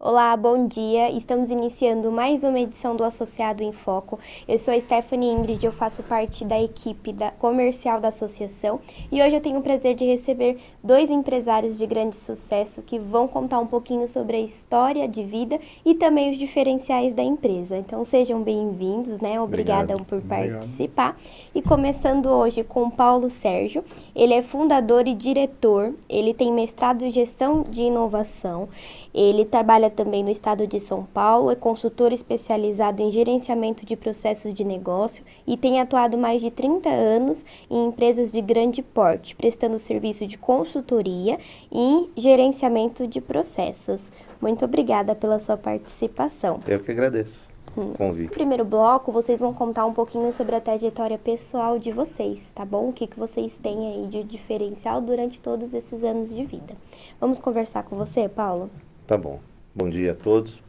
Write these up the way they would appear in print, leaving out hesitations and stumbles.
Olá, bom dia. Estamos iniciando mais uma edição do Associado em Foco. Eu sou a Stephanie Ingrid, eu faço parte da equipe comercial da associação e hoje eu tenho o prazer de receber dois empresários de grande sucesso que vão contar um pouquinho sobre a história de vida e também os diferenciais da empresa. Então sejam bem-vindos, né? Obrigada por participar. E começando hoje com o Paulo Sérgio, ele é fundador e diretor, ele tem mestrado em gestão de inovação, ele trabalha também no estado de São Paulo, é consultor especializado em gerenciamento de processos de negócio e tem atuado mais de 30 anos em empresas de grande porte, prestando serviço de consultoria e gerenciamento de processos. Muito obrigada pela sua participação. Eu que agradeço o convite. No primeiro bloco, vocês vão contar um pouquinho sobre a trajetória pessoal de vocês, tá bom? O que vocês têm aí de diferencial durante todos esses anos de vida. Vamos conversar com você, Paulo? Tá bom. Bom dia a todos.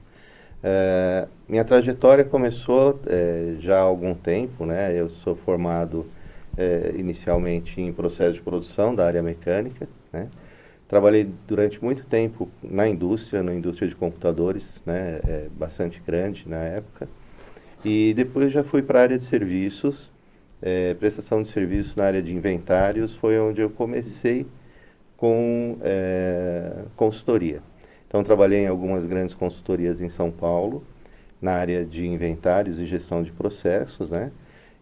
Minha trajetória começou já há algum tempo, né? Eu sou formado inicialmente em processo de produção da área mecânica, né? Trabalhei durante muito tempo na indústria de computadores, né? Bastante grande na época. E depois já fui para a área de serviços, prestação de serviços na área de inventários, foi onde eu comecei com consultoria. Então, trabalhei em algumas grandes consultorias em São Paulo, na área de inventários e gestão de processos, né?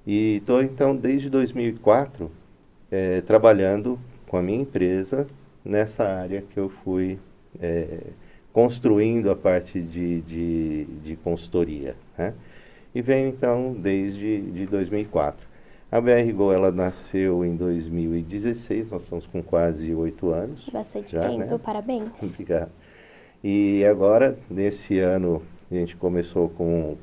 E estou, então, desde 2004, trabalhando com a minha empresa nessa área que eu fui construindo a parte de consultoria, né? E venho, então, desde 2004. A BR-Go, ela nasceu em 2016, nós estamos com quase 8 anos. Bastante já, tempo, né? Parabéns. Obrigado. E agora, nesse ano, a gente começou com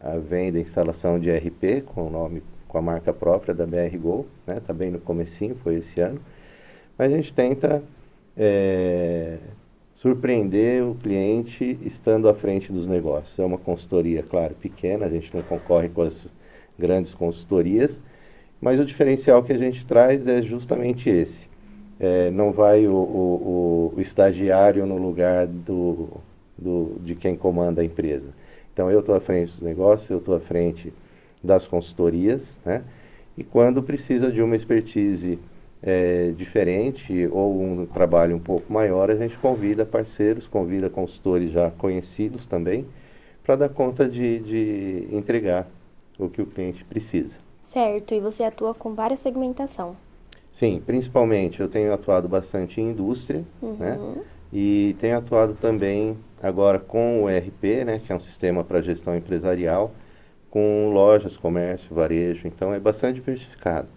a venda e instalação de ERP, com a marca própria da BR-Go, né? Tá bem no comecinho, foi esse ano. Mas a gente tenta surpreender o cliente estando à frente dos negócios. É uma consultoria, claro, pequena, a gente não concorre com as grandes consultorias, mas o diferencial que a gente traz é justamente esse. Não vai o estagiário no lugar de quem comanda a empresa. Então, eu estou à frente dos negócios, eu estou à frente das consultorias, né? E quando precisa de uma expertise diferente ou um trabalho um pouco maior, a gente convida parceiros, convida consultores já conhecidos também, para dar conta de entregar o que o cliente precisa. Certo, e você atua com várias segmentação. Sim, principalmente eu tenho atuado bastante em indústria, né? E tenho atuado também agora com o ERP, né? Que é um sistema para gestão empresarial, com lojas, comércio, varejo, então é bastante diversificado.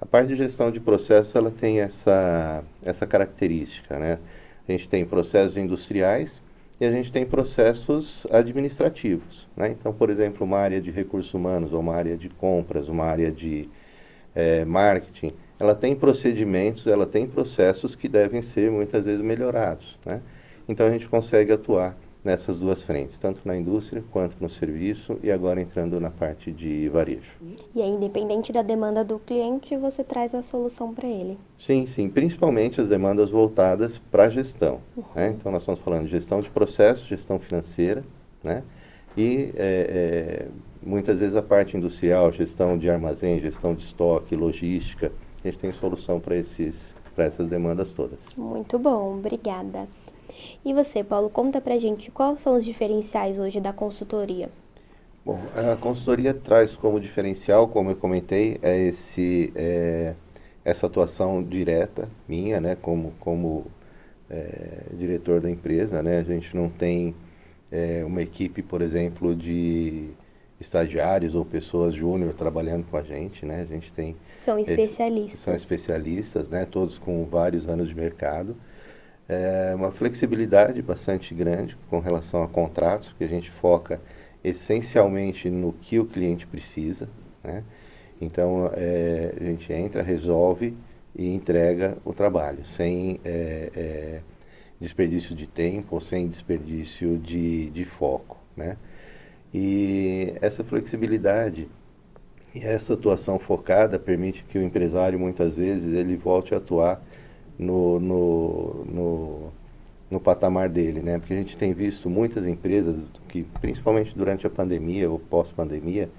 A parte de gestão de processos, ela tem essa característica, né? A gente tem processos industriais e a gente tem processos administrativos, né? Então, por exemplo, uma área de recursos humanos, ou uma área de compras, uma área de marketing, ela tem procedimentos, ela tem processos que devem ser muitas vezes melhorados, né? Então a gente consegue atuar nessas duas frentes, tanto na indústria quanto no serviço e agora entrando na parte de varejo. E aí, independente da demanda do cliente, você traz a solução para ele. Sim, sim, principalmente as demandas voltadas para a gestão, né? Então nós estamos falando de gestão de processos, gestão financeira, né? E muitas vezes a parte industrial, gestão de armazém, gestão de estoque, logística, a gente tem solução para essas demandas todas. Muito bom, obrigada. E você, Paulo, conta pra gente quais são os diferenciais hoje da consultoria? Bom, a consultoria traz como diferencial, como eu comentei, essa atuação direta minha, né, como diretor da empresa, né? A gente não tem uma equipe, por exemplo, de estagiários ou pessoas júnior trabalhando com a gente, né? A gente tem... São especialistas. São especialistas, né? Todos com vários anos de mercado. Uma flexibilidade bastante grande com relação a contratos, porque a gente foca essencialmente no que o cliente precisa, né? Então, a gente entra, resolve e entrega o trabalho, sem desperdício de tempo ou sem desperdício de foco, né? E essa flexibilidade e essa atuação focada permite que o empresário, muitas vezes, ele volte a atuar no patamar dele, né? Porque a gente tem visto muitas empresas que, principalmente durante a pandemia ou pós-pandemia,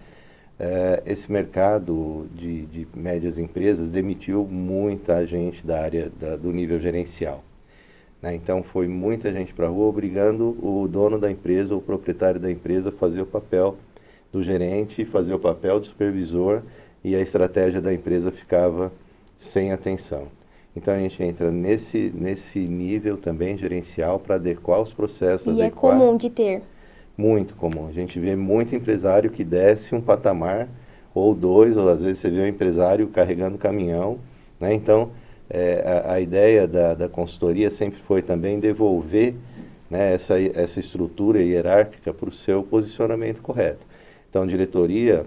esse mercado de médias empresas demitiu muita gente da área do nível gerencial, né? Então foi muita gente para a rua obrigando o dono da empresa, o proprietário da empresa a fazer o papel do gerente, fazer o papel do supervisor, e a estratégia da empresa ficava sem atenção. Então a gente entra nesse nível também gerencial para adequar os processos. E é comum de ter. Muito comum. A gente vê muito empresário que desce um patamar, ou dois, ou às vezes você vê um empresário carregando caminhão, né? Então a ideia da consultoria sempre foi também devolver, né, essa estrutura hierárquica para o seu posicionamento correto. Então, diretoria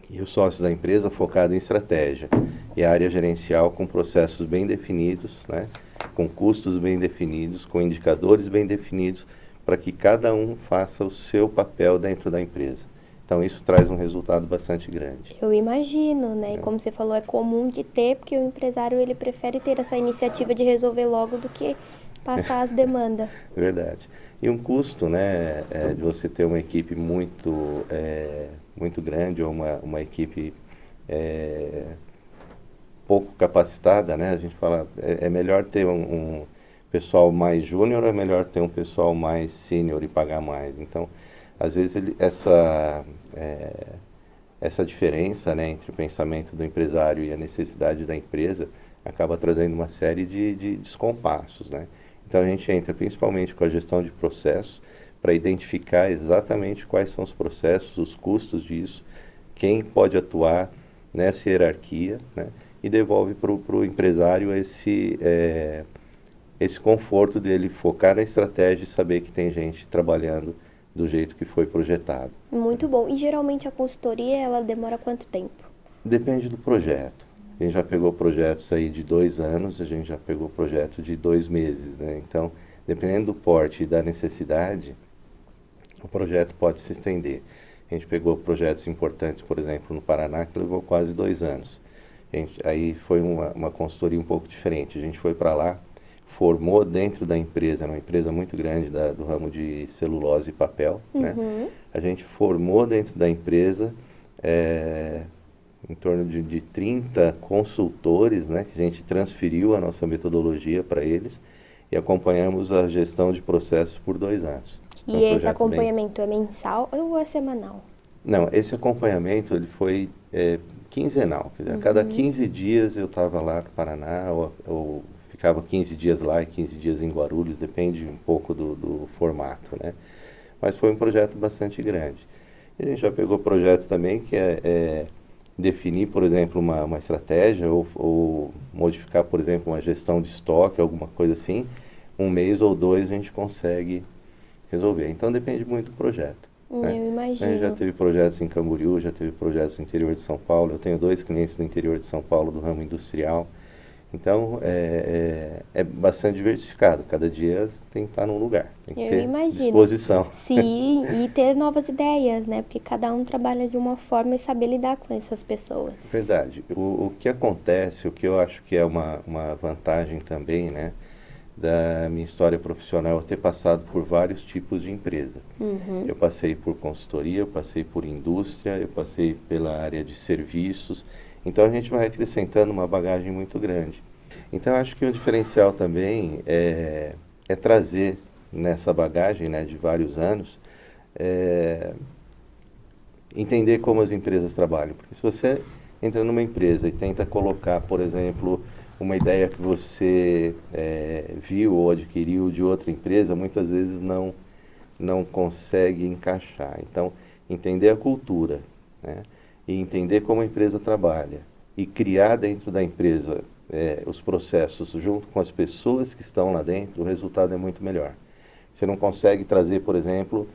e os sócios da empresa focado em estratégia, e a área gerencial com processos bem definidos, né, com custos bem definidos, com indicadores bem definidos, para que cada um faça o seu papel dentro da empresa. Então, isso traz um resultado bastante grande. Eu imagino, né? E como você falou, é comum de ter, porque o empresário ele prefere ter essa iniciativa de resolver logo do que passar as demandas. Verdade. E um custo, né, de você ter uma equipe muito grande, ou uma equipe pouco capacitada, né? A gente fala, é melhor ter um pessoal mais júnior, ou é melhor ter um pessoal mais sênior e pagar mais? Então, às vezes essa diferença, né, entre o pensamento do empresário e a necessidade da empresa acaba trazendo uma série de descompassos, né? Então a gente entra principalmente com a gestão de processos para identificar exatamente quais são os processos, os custos disso, quem pode atuar nessa hierarquia, né? E devolve para o empresário esse conforto dele focar na estratégia e saber que tem gente trabalhando do jeito que foi projetado. Muito bom. E geralmente a consultoria, ela demora quanto tempo? Depende do projeto. A gente já pegou projetos aí de 2 anos, a gente já pegou projeto de 2 meses, né? Então, dependendo do porte e da necessidade, o projeto pode se estender. A gente pegou projetos importantes, por exemplo, no Paraná, que levou quase 2 anos. Aí foi uma consultoria um pouco diferente. A gente foi para lá, formou dentro da empresa, uma empresa muito grande do ramo de celulose e papel, né? A gente formou dentro da empresa em torno de 30 consultores, né, que a gente transferiu a nossa metodologia para eles e acompanhamos a gestão de processos por 2 anos. E esse acompanhamento é mensal ou é semanal? Não, esse acompanhamento ele foi quinzenal. Quer dizer, a cada 15 dias eu estava lá no Paraná, ou ficava 15 dias lá e 15 dias em Guarulhos, depende um pouco do formato, né? Mas foi um projeto bastante grande. E a gente já pegou projetos também que definir, por exemplo, uma estratégia ou modificar, por exemplo, uma gestão de estoque, alguma coisa assim, 1 mês ou 2 a gente consegue resolver. Então depende muito do projeto, né? Eu imagino. A gente já teve projetos em Camboriú, já teve projetos no interior de São Paulo. Eu tenho 2 clientes no interior de São Paulo do ramo industrial. Então é bastante diversificado. Cada dia tem que estar num lugar, tem que ter disposição. Sim, e ter novas ideias, né? Porque cada um trabalha de uma forma e saber lidar com essas pessoas. Verdade. O que acontece, o que eu acho que é uma vantagem também, né, da minha história profissional, é ter passado por vários tipos de empresa. Eu passei por consultoria, eu passei por indústria, eu passei pela área de serviços. Então a gente vai acrescentando uma bagagem muito grande. Então acho que o diferencial também é trazer nessa bagagem, né, de vários anos, entender como as empresas trabalham. Porque se você entra numa empresa e tenta colocar, por exemplo, uma ideia que você viu ou adquiriu de outra empresa, muitas vezes não consegue encaixar. Então, entender a cultura, né, e entender como a empresa trabalha e criar dentro da empresa os processos junto com as pessoas que estão lá dentro, o resultado é muito melhor. Você não consegue trazer, por exemplo,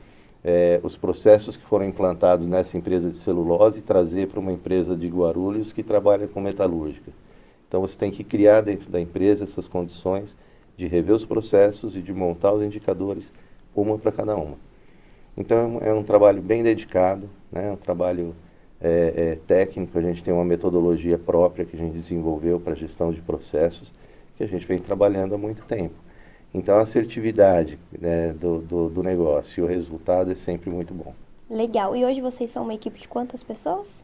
os processos que foram implantados nessa empresa de celulose e trazer para uma empresa de Guarulhos que trabalha com metalúrgica. Então você tem que criar dentro da empresa essas condições de rever os processos e de montar os indicadores, uma para cada uma. Então é um trabalho bem dedicado, né? É um trabalho técnico. A gente tem uma metodologia própria que a gente desenvolveu para gestão de processos, que a gente vem trabalhando há muito tempo. Então, a assertividade, né, do negócio e o resultado é sempre muito bom. Legal. E hoje vocês são uma equipe de quantas pessoas?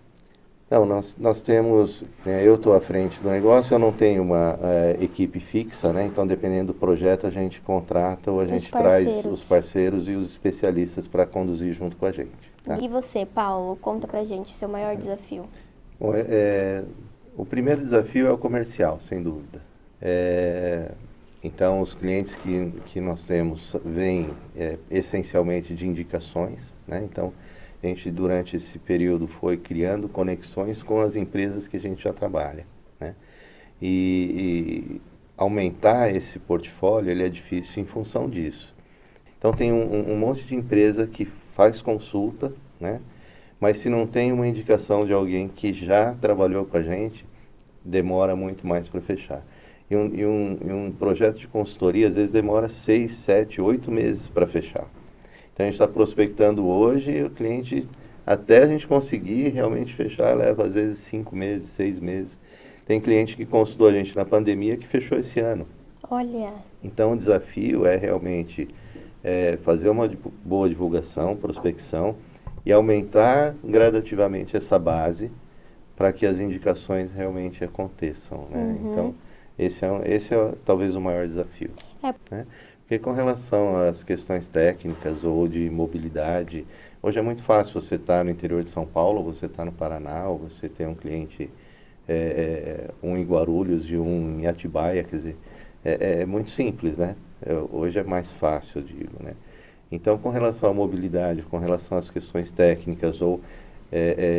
Não, nós temos, eu estou à frente do negócio, eu não tenho uma equipe fixa, né? Então, dependendo do projeto, a gente contrata ou a gente traz os parceiros e os especialistas para conduzir junto com a gente. Tá? E você, Paulo, conta pra gente seu maior desafio. Bom, o primeiro desafio é o comercial, sem dúvida. Então, os clientes que nós temos vêm essencialmente de indicações, né? Então, a gente, durante esse período, foi criando conexões com as empresas que a gente já trabalha, né? E aumentar esse portfólio, ele é difícil em função disso. Então, tem um monte de empresa que faz consulta, né? Mas se não tem uma indicação de alguém que já trabalhou com a gente, demora muito mais para fechar. E um projeto de consultoria, às vezes, demora 6, 7, 8 meses para fechar. Então, a gente está prospectando hoje e o cliente, até a gente conseguir realmente fechar, leva às vezes 5 meses, 6 meses. Tem cliente que consultou a gente na pandemia que fechou esse ano. Olha! Então, o desafio é realmente fazer uma boa divulgação, prospecção e aumentar gradativamente essa base para que as indicações realmente aconteçam, né? Então, esse é talvez o maior desafio. Né? Porque com relação às questões técnicas ou de mobilidade, hoje é muito fácil você estar no interior de São Paulo, você estar no Paraná, ou você ter um cliente, um em Guarulhos e um em Atibaia, quer dizer, é muito simples, né? Hoje é mais fácil, eu digo, né? Então, com relação à mobilidade, com relação às questões técnicas ou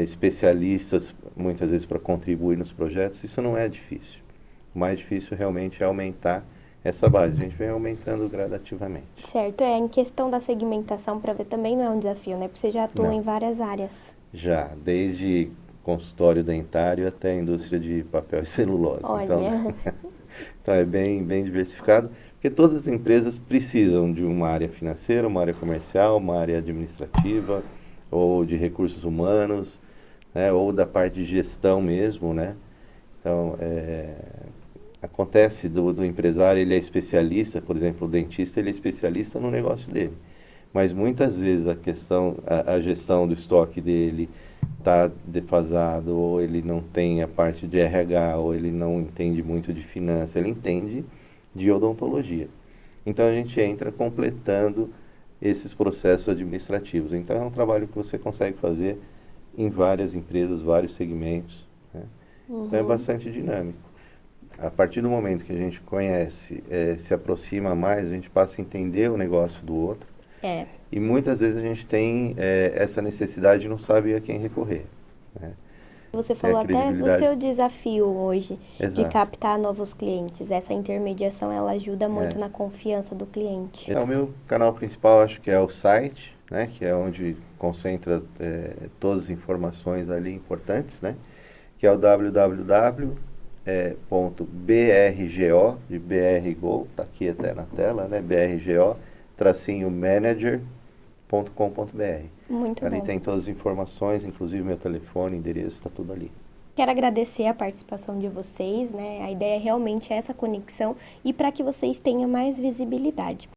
especialistas, muitas vezes para contribuir nos projetos, isso não é difícil. O mais difícil realmente é aumentar essa base. A gente vem aumentando gradativamente. Certo. Em questão da segmentação, para ver, também não é um desafio, né? Porque você já atua em várias áreas. Já, desde consultório dentário até a indústria de papel e celulose. Olha. Então é bem diversificado, porque todas as empresas precisam de uma área financeira, uma área comercial, uma área administrativa, ou de recursos humanos, né? Ou da parte de gestão mesmo, né? Então, acontece do empresário, ele é especialista, por exemplo, o dentista, ele é especialista no negócio dele. Mas muitas vezes a gestão do estoque dele está defasado, ou ele não tem a parte de RH, ou ele não entende muito de finanças, ele entende de odontologia. Então a gente entra completando esses processos administrativos. Então é um trabalho que você consegue fazer em várias empresas, vários segmentos, né? Então é bastante dinâmico. A partir do momento que a gente conhece, se aproxima mais, a gente passa a entender o negócio do outro. E muitas vezes a gente tem essa necessidade e não sabe a quem recorrer, né? Você falou até do seu desafio hoje. Exato. De captar novos clientes. Essa intermediação, ela ajuda muito na confiança do cliente. O meu canal principal, acho que é o site, né? Que é onde concentra todas as informações ali importantes, né? Que é o www.brgo, de BRGO, está aqui até na tela, né? BRGO-manager.com.br. Muito ali bom. tem todas as informações, inclusive meu telefone, endereço, está tudo ali. Quero agradecer a participação de vocês, né? A ideia realmente é essa conexão e para que vocês tenham mais visibilidade.